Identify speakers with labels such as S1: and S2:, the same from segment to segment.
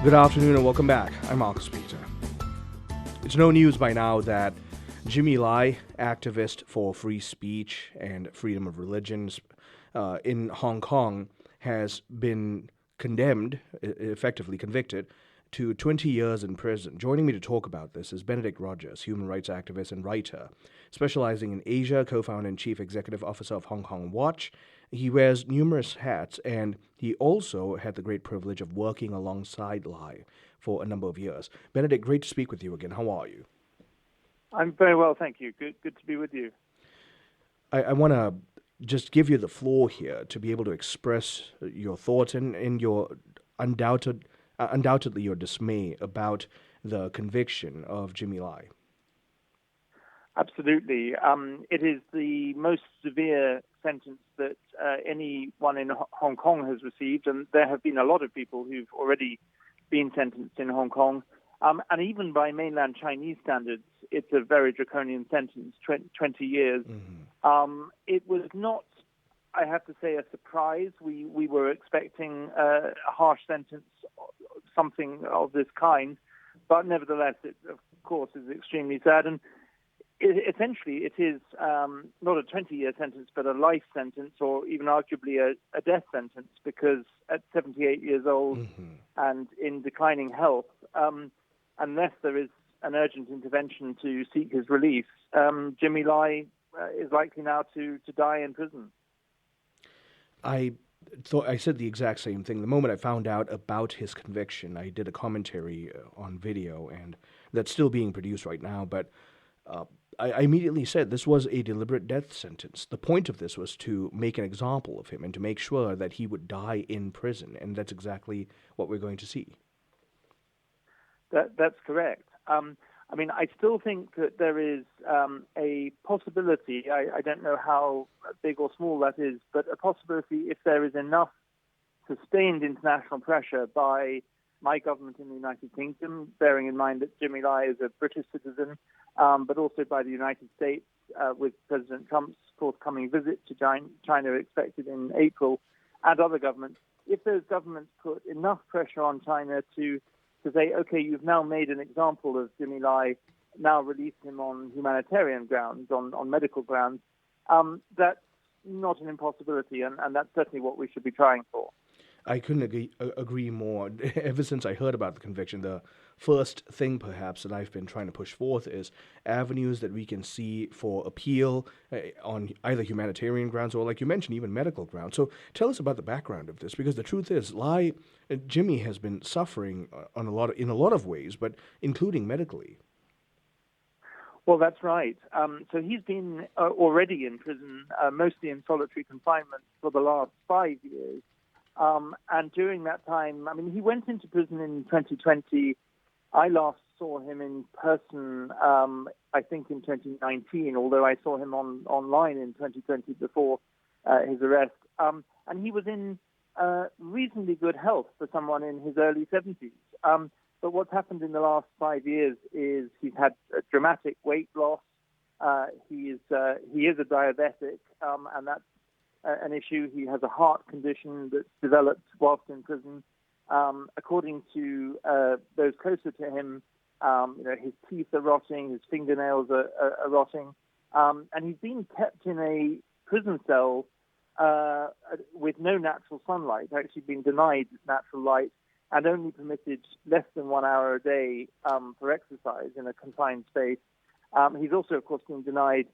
S1: Good afternoon and welcome back. I'm Marcus Peter. It's no news by now that Jimmy Lai, activist for free speech and freedom of religions in Hong Kong, has been condemned, effectively convicted, to 20 years in prison. Joining me to talk about this is Benedict Rogers, human rights activist and writer, specializing in Asia, co-founder and chief executive officer of Hong Kong Watch. He wears numerous hats, and he also had the great privilege of working alongside Lai for a number of years. Benedict, great to speak with you again. How are you?
S2: I'm very well, thank you. Good to be with you.
S1: I want to just give you the floor here to be able to express your thoughts and your undoubtedly your dismay about the conviction of Jimmy Lai.
S2: Absolutely. It is the most severe sentence that anyone in Hong Kong has received, and there have been a lot of people who've already been sentenced in Hong Kong. And even by mainland Chinese standards, it's a very draconian sentence, 20 years. Mm-hmm. It was not, I have to say, a surprise. We were expecting a harsh sentence, something of this kind, but nevertheless, it, of course, is extremely sad. And essentially, it is not a 20-year sentence, but a life sentence, or even arguably a death sentence, because at 78 years old mm-hmm. and in declining health, unless there is an urgent intervention to seek his release, Jimmy Lai is likely now to die in prison.
S1: I thought I said the exact same thing. The moment I found out about his conviction, I did a commentary on video, and that's still being produced right now, but I immediately said this was a deliberate death sentence. The point of this was to make an example of him and to make sure that he would die in prison, and that's exactly what we're going to see.
S2: That's correct. I mean, I still think that there is a possibility, I don't know how big or small that is, but a possibility if there is enough sustained international pressure by my government in the United Kingdom, bearing in mind that Jimmy Lai is a British citizen, but also by the United States, with President Trump's forthcoming visit to China expected in April, and other governments. If those governments put enough pressure on China to say, okay, you've now made an example of Jimmy Lai, now release him on humanitarian grounds, on medical grounds, that's not an impossibility, and that's certainly what we should be trying for.
S1: I couldn't agree more. Ever since I heard about the conviction, the first thing perhaps that I've been trying to push forth is avenues that we can see for appeal on either humanitarian grounds or, like you mentioned, even medical grounds. So tell us about the background of this, because the truth is, Jimmy has been suffering in a lot of ways, but including medically.
S2: Well, that's right. So he's been already in prison, mostly in solitary confinement, for the last 5 years. And during that time, I mean, he went into prison in 2020. I last saw him in person, I think in 2019, although I saw him online in 2020 before his arrest. And he was in reasonably good health for someone in his early 70s. But what's happened in the last 5 years is he's had a dramatic weight loss. He is a diabetic, and that's an issue. He has a heart condition that's developed whilst in prison. According to those closer to him, his teeth are rotting, his fingernails are rotting, and he's been kept in a prison cell with no natural sunlight, actually been denied natural light, and only permitted less than 1 hour a day for exercise in a confined space. He's also, of course, been denied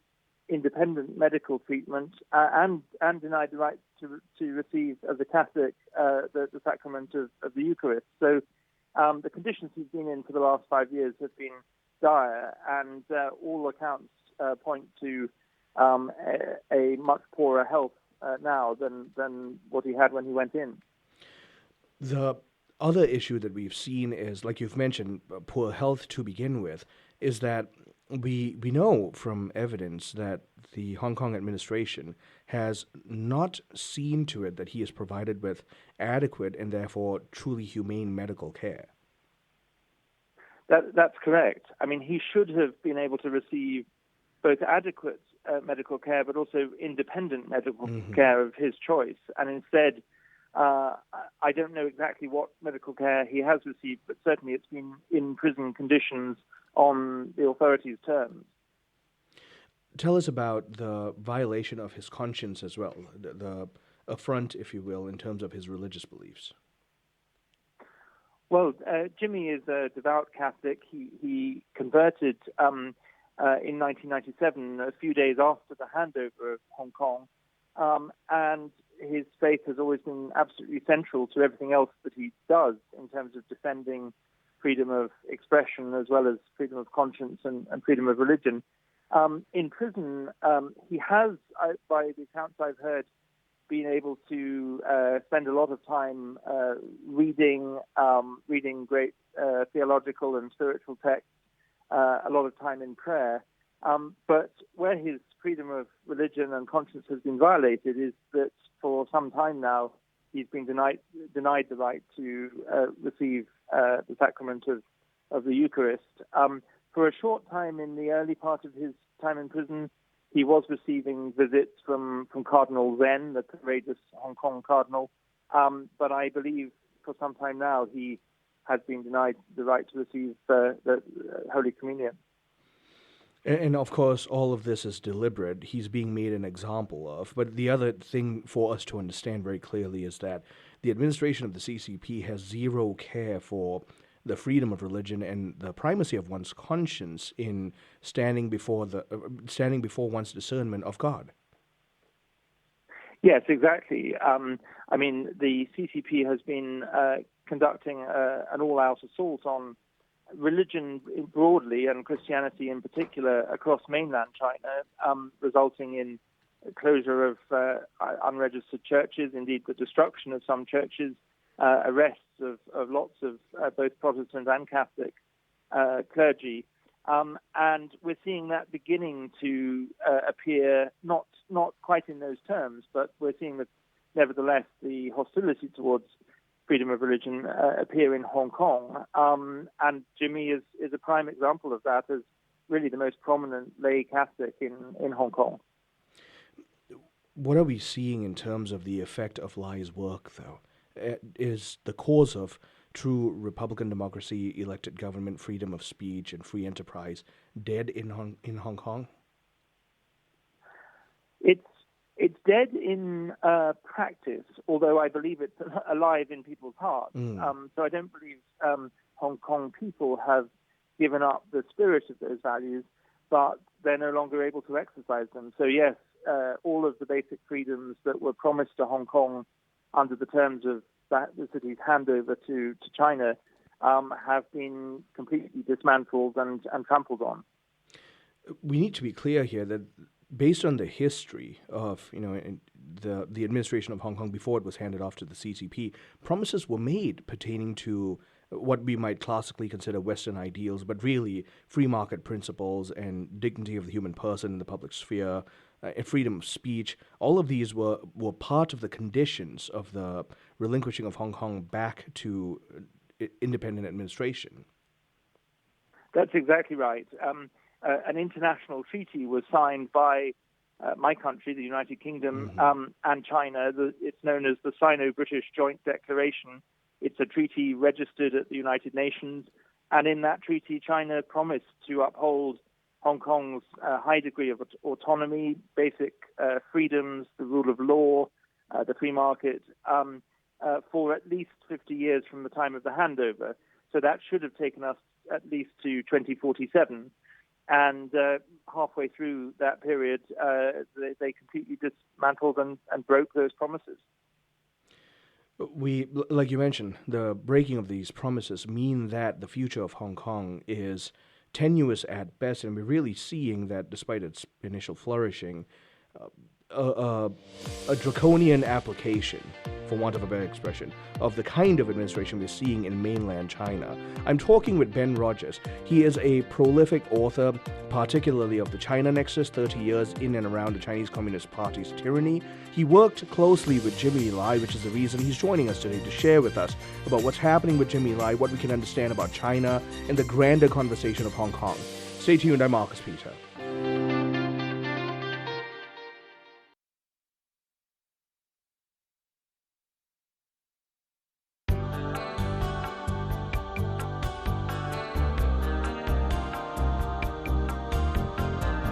S2: independent medical treatment and denied the right to receive, as a Catholic, the sacrament of the Eucharist. So the conditions he's been in for the last 5 years have been dire, and all accounts point to a much poorer health now than what he had when he went in.
S1: The other issue that we've seen is, like you've mentioned, poor health to begin with, is that we know from evidence that the Hong Kong administration has not seen to it that he is provided with adequate and therefore truly humane medical care.
S2: That's correct. I mean, he should have been able to receive both adequate medical care but also independent medical care of his choice. And instead, I don't know exactly what medical care he has received, but certainly it's been in prison conditions on the authorities' terms.
S1: Tell us about the violation of his conscience as well, the affront, if you will, in terms of his religious beliefs.
S2: Well, Jimmy is a devout Catholic. He converted in 1997, a few days after the handover of Hong Kong, and his faith has always been absolutely central to everything else that he does in terms of defending freedom of expression as well as freedom of conscience and freedom of religion. In prison, he has, by the accounts I've heard, been able to spend a lot of time reading great theological and spiritual texts, a lot of time in prayer. But where his freedom of religion and conscience has been violated is that for some time now he's been denied the right to receive the sacrament of the Eucharist. For a short time in the early part of his time in prison, he was receiving visits from Cardinal Ren, the courageous Hong Kong cardinal. But I believe for some time now he has been denied the right to receive the Holy Communion.
S1: And of course, all of this is deliberate. He's being made an example of. But the other thing for us to understand very clearly is that the administration of the CCP has zero care for the freedom of religion and the primacy of one's conscience in standing before one's discernment of God.
S2: Yes, exactly. I mean, the CCP has been conducting an all-out assault on religion broadly and Christianity in particular across mainland China, resulting in closure of unregistered churches, indeed the destruction of some churches, arrests of lots of both Protestant and Catholic clergy. And we're seeing that beginning to appear, not quite in those terms, but we're seeing that nevertheless the hostility towards freedom of religion appear in Hong Kong. And Jimmy is a prime example of that as really the most prominent lay Catholic in Hong Kong.
S1: What are we seeing in terms of the effect of Lai's work, though? Is the cause of true Republican democracy, elected government, freedom of speech, and free enterprise dead in Hong Kong?
S2: It's dead in practice, although I believe it's alive in people's hearts. So I don't believe Hong Kong people have given up the spirit of those values, but they're no longer able to exercise them. So yes, all of the basic freedoms that were promised to Hong Kong under the terms of the city's handover to China have been completely dismantled and trampled on. We
S1: need to be clear here that based on the history of the administration of Hong Kong before it was handed off to the CCP, promises were made pertaining to what we might classically consider Western ideals, but really free market principles and dignity of the human person in the public sphere, and freedom of speech. All of these were part of the conditions of the relinquishing of Hong Kong back to independent administration.
S2: That's exactly right. An international treaty was signed by my country, the United Kingdom, and China. It's known as the Sino-British Joint Declaration. It's a treaty registered at the United Nations, and in that treaty, China promised to uphold Hong Kong's high degree of autonomy, basic freedoms, the rule of law, the free market, for at least 50 years from the time of the handover. So that should have taken us at least to 2047. And halfway through that period, they completely dismantled and broke those promises.
S1: Like you mentioned, the breaking of these promises mean that the future of Hong Kong is tenuous at best, and we're really seeing that despite its initial flourishing, a draconian application, for want of a better expression, of the kind of administration we're seeing in mainland China. I'm talking with Ben Rogers. He is a prolific author, particularly of the China Nexus, 30 years in and around the Chinese Communist Party's tyranny. He worked closely with Jimmy Lai, which is the reason he's joining us today to share with us about what's happening with Jimmy Lai, what we can understand about China, and the grander conversation of Hong Kong. Stay tuned, I'm Marcus Peter.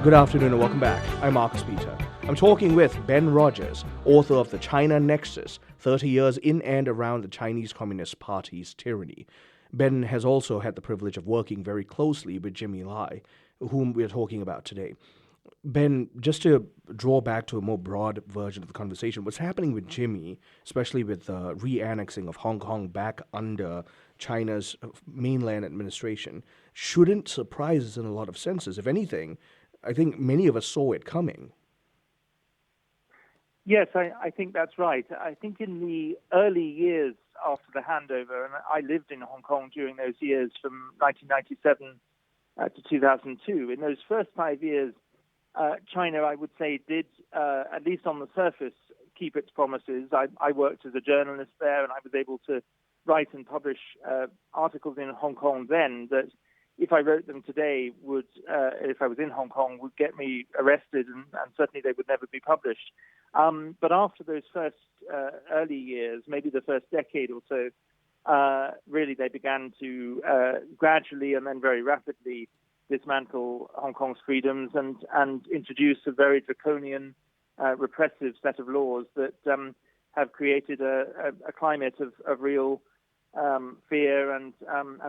S1: Good afternoon and welcome back. I'm Marcus Peter. I'm talking with Ben Rogers, author of The China Nexus, 30 Years in and Around the Chinese Communist Party's Tyranny. Ben has also had the privilege of working very closely with Jimmy Lai, whom we're talking about today. Ben, just to draw back to a more broad version of the conversation, what's happening with Jimmy, especially with the re-annexing of Hong Kong back under China's mainland administration, shouldn't surprise us in a lot of senses. If anything, I think many of us saw it coming.
S2: Yes, I think that's right. I think in the early years after the handover, and I lived in Hong Kong during those years from 1997 to 2002, in those first 5 years, China, I would say, did, at least on the surface, keep its promises. I worked as a journalist there, and I was able to write and publish articles in Hong Kong then that, if I wrote them today, if I was in Hong Kong, would get me arrested, and certainly they would never be published. But after those first early years, maybe the first decade or so, really they began to gradually and then very rapidly dismantle Hong Kong's freedoms and introduce a very draconian, repressive set of laws that have created a climate of real fear and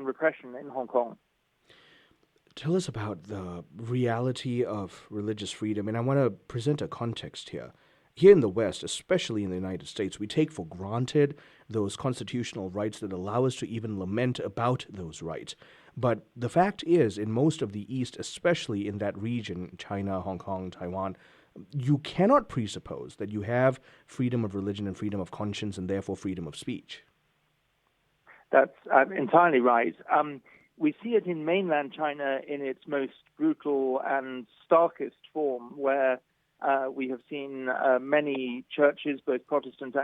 S2: repression in Hong Kong.
S1: Tell us about the reality of religious freedom, and I want to present a context here. Here in the West, especially in the United States, we take for granted those constitutional rights that allow us to even lament about those rights. But the fact is, in most of the East, especially in that region, China, Hong Kong, Taiwan, you cannot presuppose that you have freedom of religion and freedom of conscience and therefore freedom of speech.
S2: That's entirely right. We see it in mainland China in its most brutal and starkest form, where we have seen many churches, both Protestant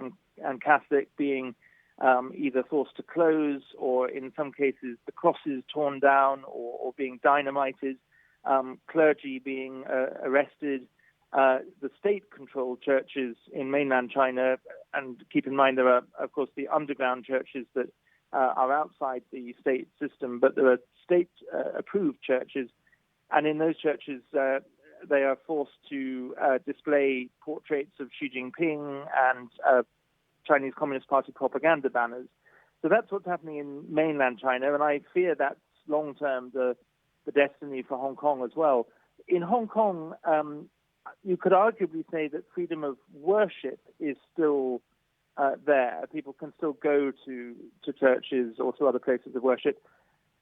S2: and Catholic, being either forced to close or, in some cases, the crosses torn down or being dynamited, clergy being arrested. The state-controlled churches in mainland China, and keep in mind there are, of course, the underground churches that are outside the state system, but there are state-approved churches, and in those churches they are forced to display portraits of Xi Jinping and Chinese Communist Party propaganda banners. So that's what's happening in mainland China, and I fear that's long-term the destiny for Hong Kong as well. In Hong Kong, you could arguably say that freedom of worship is still there. People can still go to churches or to other places of worship,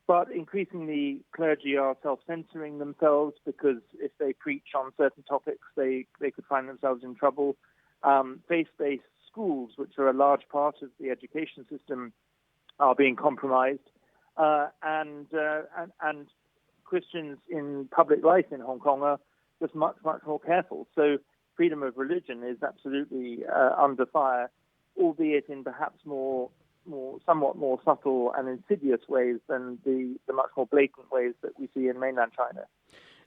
S2: but increasingly clergy are self-censoring themselves because if they preach on certain topics, they could find themselves in trouble. Faith-based schools, which are a large part of the education system, are being compromised, and Christians in public life in Hong Kong are just much more careful. So freedom of religion is absolutely under fire, albeit in perhaps somewhat more subtle and insidious ways than the much more blatant ways that we see in mainland China.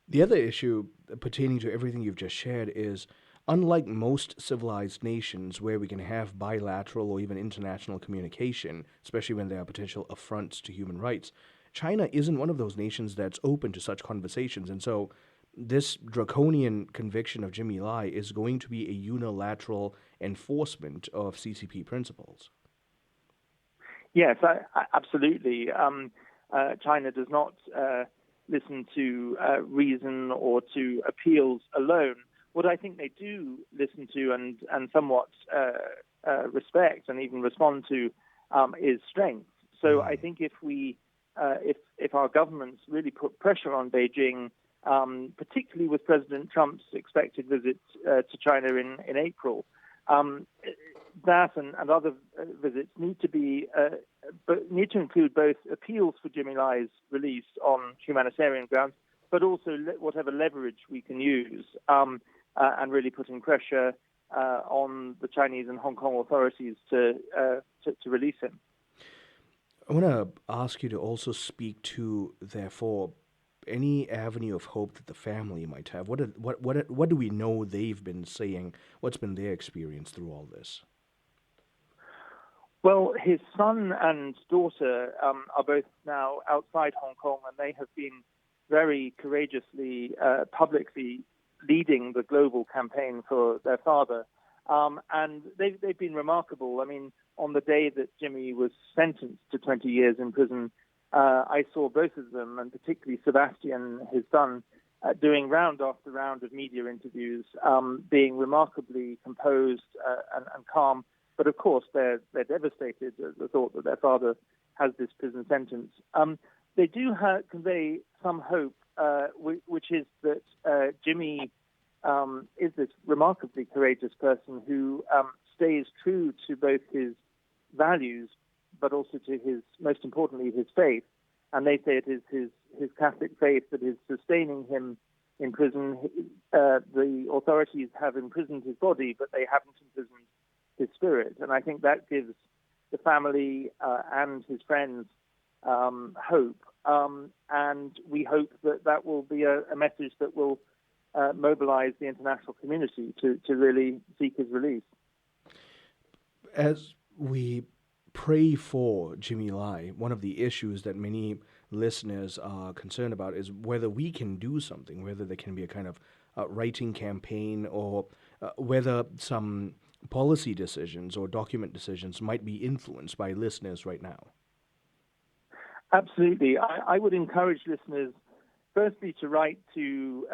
S1: The other issue pertaining to everything you've just shared is, unlike most civilized nations where we can have bilateral or even international communication, especially when there are potential affronts to human rights, China isn't one of those nations that's open to such conversations. And so this draconian conviction of Jimmy Lai is going to be a unilateral enforcement of CCP principles.
S2: Yes, absolutely. China does not listen to reason or to appeals alone. What I think they do listen to and somewhat respect and even respond to is strength. So I think if our governments really put pressure on Beijing, particularly with President Trump's expected visit to China in April, that and other visits need to include both appeals for Jimmy Lai's release on humanitarian grounds, but also whatever leverage we can use, and really putting pressure on the Chinese and Hong Kong authorities to release him.
S1: I want to ask you to also speak to, therefore, any avenue of hope that the family might have. What do we know they've been saying? What's been their experience through all this?
S2: Well, his son and daughter are both now outside Hong Kong, and they have been very courageously, publicly leading the global campaign for their father. And they've been remarkable. I mean, on the day that Jimmy was sentenced to 20 years in prison, I saw both of them, and particularly Sebastian, his son, doing round after round of media interviews, being remarkably composed and calm. But of course, they're devastated at the thought that their father has this prison sentence. They do convey some hope, which is that Jimmy is this remarkably courageous person who stays true to both his values, but also to most importantly, his faith. And they say it is his Catholic faith that is sustaining him in prison. The authorities have imprisoned his body, but they haven't imprisoned his spirit. And I think that gives the family and his friends hope. And we hope that will be a message that will mobilize the international community to really seek his release.
S1: As we pray for Jimmy Lai, one of the issues that many listeners are concerned about is whether we can do something, whether there can be a kind of writing campaign, or whether some policy decisions or document decisions might be influenced by listeners right now.
S2: Absolutely. I would encourage listeners, firstly, to write to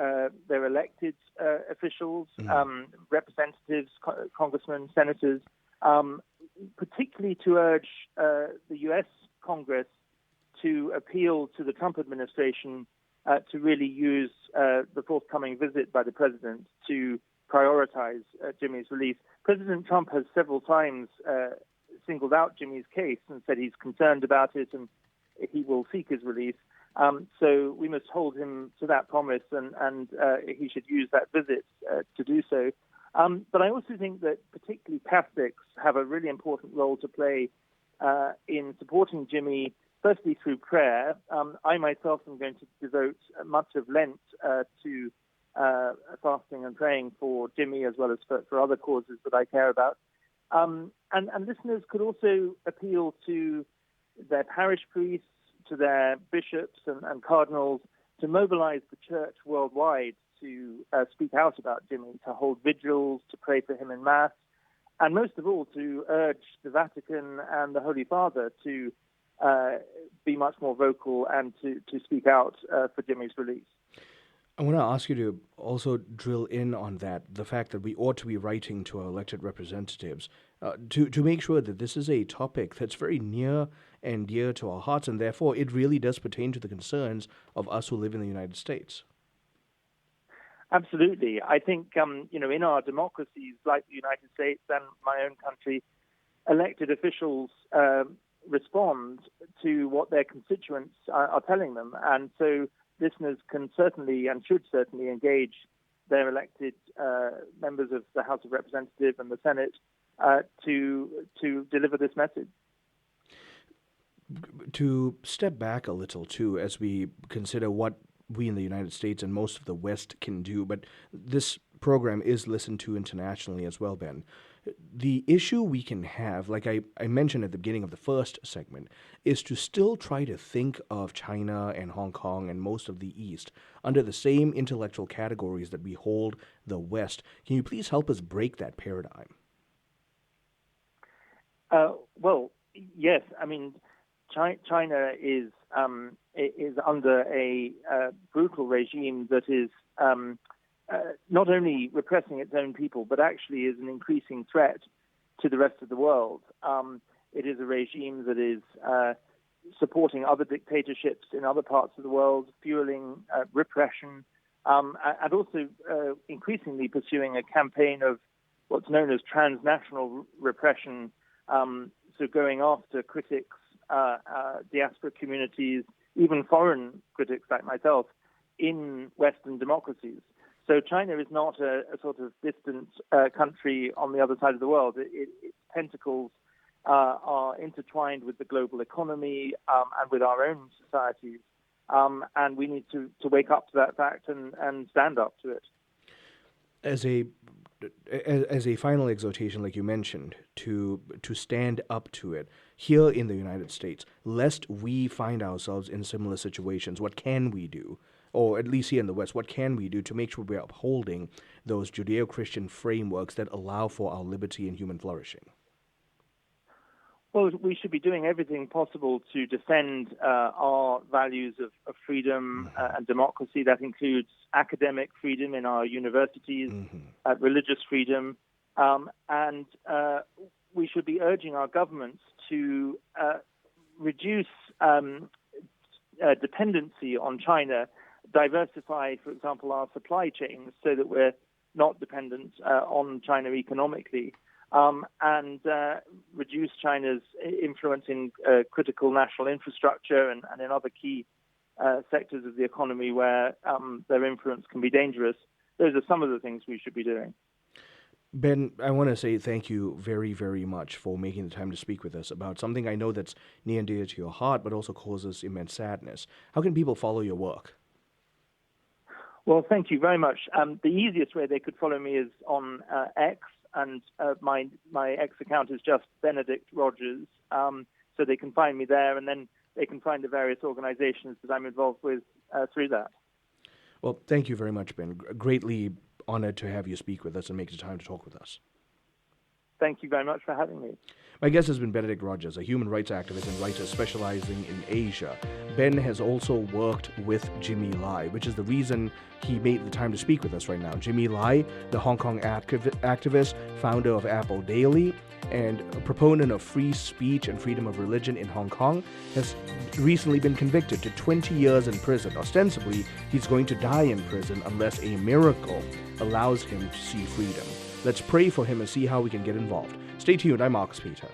S2: their elected officials, representatives, congressmen, senators, particularly to urge the U.S. Congress to appeal to the Trump administration to really use the forthcoming visit by the president to prioritize Jimmy's release. President Trump has several times singled out Jimmy's case and said he's concerned about it and he will seek his release. So we must hold him to that promise, and he should use that visit to do so. But I also think that particularly Catholics have a really important role to play in supporting Jimmy, firstly through prayer. I myself am going to devote much of Lent to fasting and praying for Jimmy, as well as for other causes that I care about. And listeners could also appeal to their parish priests, to their bishops and cardinals, to mobilize the church worldwide to speak out about Jimmy, to hold vigils, to pray for him in Mass, and most of all to urge the Vatican and the Holy Father to be much more vocal and to speak out for Jimmy's release.
S1: I want to ask you to also drill in on that, the fact that we ought to be writing to our elected representatives to make sure that this is a topic that's very near and dear to our hearts, and therefore it really does pertain to the concerns of us who live in the United States.
S2: Absolutely. I think, in our democracies like the United States and my own country, elected officials respond to what their constituents are telling them. And so listeners can certainly and should certainly engage their elected members of the House of Representatives and the Senate to deliver this message.
S1: To step back a little, too, as we consider what we in the United States and most of the West can do, but this program is listened to internationally as well, Ben. The issue we can have, like I mentioned at the beginning of the first segment, is to still try to think of China and Hong Kong and most of the East under the same intellectual categories that we hold the West. Can you please help us break that paradigm?
S2: Well, yes. I mean, China is under a brutal regime that is not only repressing its own people, but actually is an increasing threat to the rest of the world. It is a regime that is supporting other dictatorships in other parts of the world, fueling repression, and also increasingly pursuing a campaign of what's known as transnational repression, so going after critics, diaspora communities, even foreign critics like myself, in Western democracies. So China is not a sort of distant country on the other side of the world. Its tentacles are intertwined with the global economy and with our own societies. And we need to wake up to that fact and stand up to it.
S1: As a final exhortation, like you mentioned, to stand up to it here in the United States, lest we find ourselves in similar situations, what can we do or at least here in the West, what can we do to make sure we're upholding those Judeo-Christian frameworks that allow for our liberty and human flourishing?
S2: Well, we should be doing everything possible to defend our values of freedom and democracy. That includes academic freedom in our universities, religious freedom, and we should be urging our governments to reduce dependency on China, diversify, for example, our supply chains so that we're not dependent on China economically, and reduce China's influence in critical national infrastructure and in other key sectors of the economy where their influence can be dangerous. Those are some of the things we should be doing.
S1: Ben, I want to say thank you very, very much for making the time to speak with us about something I know that's near and dear to your heart, but also causes immense sadness. How can people follow your work?
S2: Well, thank you very much. The easiest way they could follow me is on X, and my X account is just Benedict Rogers, so they can find me there, and then they can find the various organizations that I'm involved with through that. Well,
S1: thank you very much, Ben. Greatly honored to have you speak with us and make the time to talk with us.
S2: Thank you very much for having me.
S1: My guest has been Benedict Rogers, a human rights activist and writer specializing in Asia. Ben has also worked with Jimmy Lai, which is the reason he made the time to speak with us right now. Jimmy Lai, the Hong Kong activist, founder of Apple Daily, and a proponent of free speech and freedom of religion in Hong Kong, has recently been convicted to 20 years in prison. Ostensibly, he's going to die in prison unless a miracle allows him to see freedom. Let's pray for him and see how we can get involved. Stay tuned. I'm Marcus Peter.